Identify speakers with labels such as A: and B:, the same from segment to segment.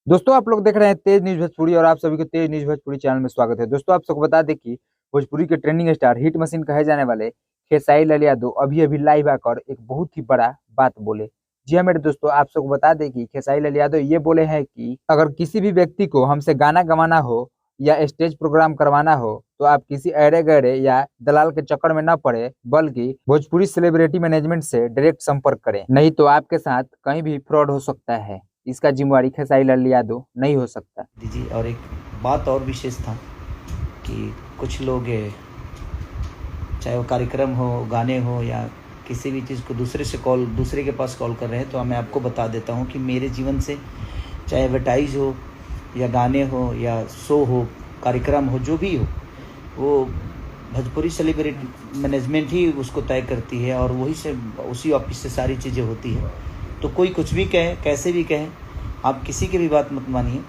A: दोस्तों आप लोग देख रहे हैं तेज न्यूज भोजपुरी और आप सभी को तेज न्यूज भोजपुरी चैनल में स्वागत है। दोस्तों आप सबको बता दें कि भोजपुरी के ट्रेंडिंग स्टार हिट मशीन कहे जाने वाले खेसारी लाल यादव अभी अभी लाइव आकर एक बहुत ही बड़ा बात बोले। जी हाँ मेरे दोस्तों, आप सबको बता दें कि खेसारी लाल यादव ये बोले हैं कि अगर किसी भी व्यक्ति को हमसे गाना गवाना हो या स्टेज प्रोग्राम करवाना हो तो आप किसी अरे गहरे या दलाल के चक्कर में न पड़े, बल्कि भोजपुरी सेलिब्रिटी मैनेजमेंट से डायरेक्ट संपर्क करें, नहीं तो आपके साथ कहीं भी फ्रॉड हो सकता है। इसका जिम्मेवारी खेसारी लाल यादव नहीं हो सकता।
B: जी और एक बात और विशेष था कि कुछ लोग चाहे वो कार्यक्रम हो, गाने हो या किसी भी चीज़ को दूसरे के पास कॉल कर रहे हैं, तो मैं आपको बता देता हूँ कि मेरे जीवन से चाहे एडवर्टाइज हो या गाने हो या शो हो, कार्यक्रम हो, जो भी हो, वो भोजपुरी सेलिब्रिटी मैनेजमेंट ही उसको तय करती है और उसी ऑफिस से सारी चीज़ें होती है। तो कोई कुछ भी कहे, कैसे भी कहे, आप किसी की भी बात मत मानिए।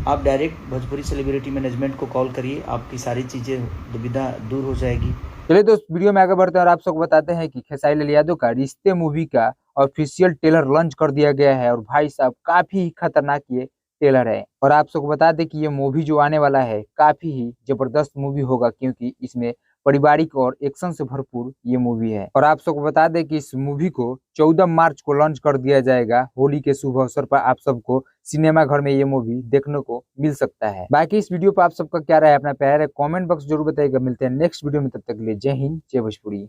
B: आप डायरेक्ट भोजपुरी सेलिब्रिटी मैनेजमेंट को कॉल करिए, आपकी सारी चीज़ें दुविधा दूर हो जाएगी।
A: चलिए दोस्त, वीडियो में आगे बढ़ते हैं और आप सबको बताते हैं कि खेसारी लाल यादव का रिश्ते मूवी का ऑफिशियल ट्रेलर लॉन्च कर दिया गया है और भाई साहब काफी खतरनाक ये ट्रेलर है। और आप सबको बता दें कि ये मूवी जो आने वाला है काफी ही जबरदस्त मूवी होगा, क्योंकि इसमें पारिवारिक और एक्शन से भरपूर ये मूवी है। और आप सबको बता दें कि इस मूवी को 14 मार्च को लॉन्च कर दिया जाएगा। होली के शुभ अवसर पर आप सबको सिनेमा घर में ये मूवी देखने को मिल सकता है। बाकी इस वीडियो पर आप सबका क्या राय है, अपना प्यार है कमेंट बॉक्स जरूर बताइएगा। मिलते हैं नेक्स्ट वीडियो में, तब तक के लिए जय हिंद जय भोजपुरी।